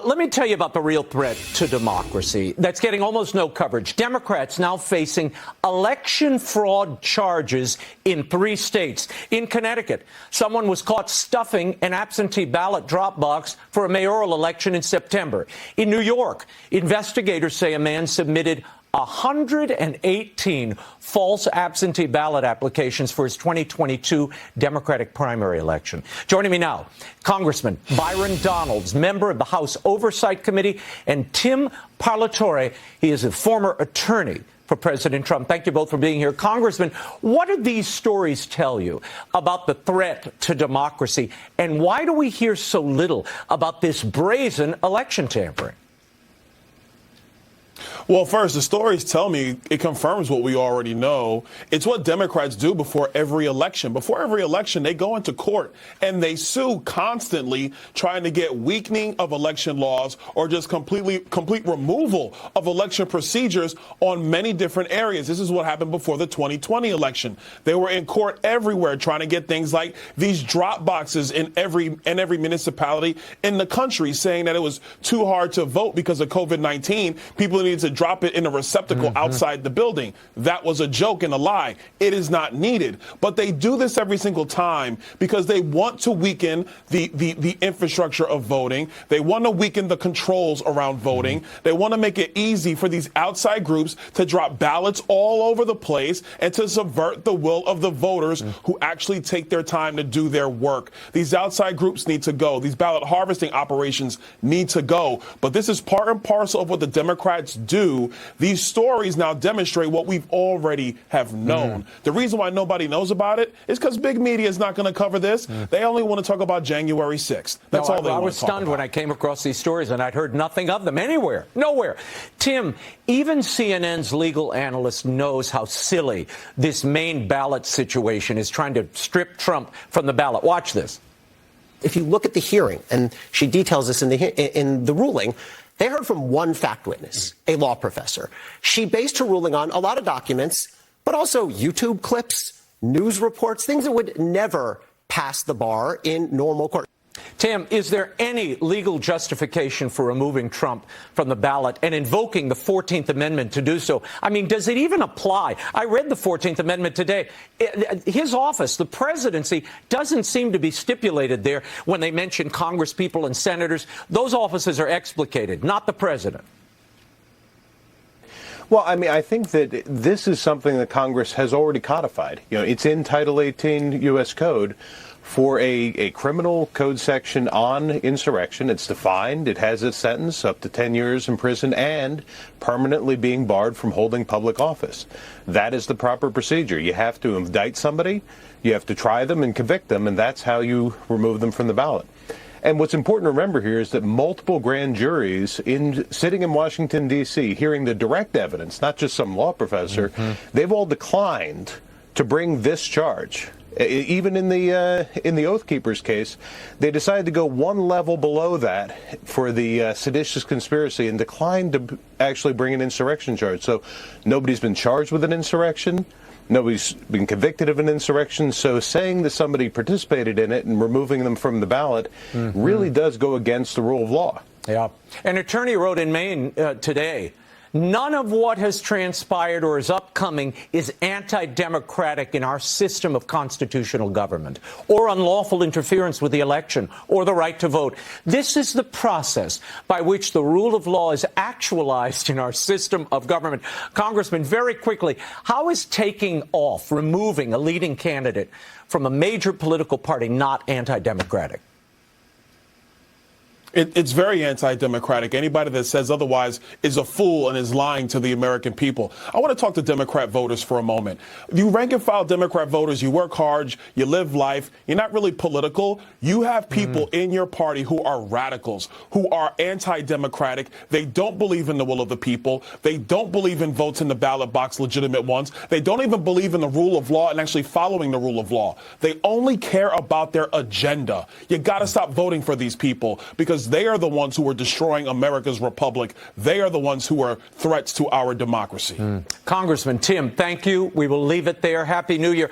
Let me tell you about the real threat to democracy that's getting almost no coverage. Democrats now facing election fraud charges in 3 states. In Connecticut, someone was caught stuffing an absentee ballot drop box for a mayoral election in September. In New York, investigators say a man submitted 118 false absentee ballot applications for his 2022 Democratic primary election. Joining me now, Congressman Byron Donalds, member of the House Oversight Committee, and Tim Parlatore. He is a former attorney for President Trump. Thank you both for being here. Congressman, what do these stories tell you about the threat to democracy, and why do we hear so little about this brazen election tampering? Well, first, the stories tell me it confirms what we already know. It's what Democrats do before every election. Before every election, they go into court and they sue constantly, trying to get weakening of election laws or just complete removal of election procedures on many different areas. This is what happened before the 2020 election. They were in court everywhere trying to get things like these drop boxes in every municipality in the country, saying that it was too hard to vote because of COVID-19. People needed to drop it in a receptacle outside the building. That was a joke and a lie. It is not needed. But they do this every single time because they want to weaken the infrastructure of voting. They want to weaken the controls around voting. They want to make it easy for these outside groups to drop ballots all over the place and to subvert the will of the voters who actually take their time to do their work. These outside groups need to go. These ballot harvesting operations need to go. But this is part and parcel of what the Democrats do. These stories now demonstrate what we've already have known. The reason why nobody knows about it is because big media is not going to cover this. They only want to talk about January 6th. That's all they want to talk about. I was stunned when I came across these stories, and I'd heard nothing of them anywhere. Nowhere. Tim, even CNN's legal analyst knows how silly this main ballot situation is, trying to strip Trump from the ballot. Watch this. If you look at the hearing, and she details this in the ruling, they heard from one fact witness, a law professor. She based her ruling on a lot of documents, but also YouTube clips, news reports, things that would never pass the bar in normal court. Tim, is there any legal justification for removing Trump from the ballot and invoking the 14th Amendment to do so? I mean, does it even apply? I read the 14th Amendment today. His office, the presidency, doesn't seem to be stipulated there when they mention Congress people and senators. Those offices are explicated, not the president. Well, I mean, I think that this is something that Congress has already codified. You know, it's in Title 18 U.S. Code. For a criminal code section on insurrection. It's defined. It has a sentence up to 10 years in prison and permanently being barred from holding public office. That is the proper procedure. You have to indict somebody, you have to try them and convict them, and that's how you remove them from the ballot. And what's important to remember here is that multiple grand juries sitting in Washington, D.C., hearing the direct evidence, not just some law professor, they've all declined to bring this charge. Even in the Oath Keepers case, they decided to go one level below that for the seditious conspiracy and declined to actually bring an insurrection charge. So nobody's been charged with an insurrection. Nobody's been convicted of an insurrection. So saying that somebody participated in it and removing them from the ballot really does go against the rule of law. Yeah. An attorney wrote in Maine today, none of what has transpired or is upcoming is anti-democratic in our system of constitutional government or unlawful interference with the election or the right to vote. This is the process by which the rule of law is actualized in our system of government. Congressman, very quickly, how is taking off, removing a leading candidate from a major political party not anti-democratic? It's very anti-democratic. Anybody that says otherwise is a fool and is lying to the American people. I want to talk to Democrat voters for a moment. You rank and file Democrat voters, you work hard, you live life, you're not really political. You have people in your party who are radicals, who are anti-democratic. They don't believe in the will of the people. They don't believe in votes in the ballot box, legitimate ones. They don't even believe in the rule of law and actually following the rule of law. They only care about their agenda. You got to stop voting for these people because they are the ones who are destroying America's republic. They are the ones who are threats to our democracy. Congressman Tim, thank you. We will leave it there. Happy New Year.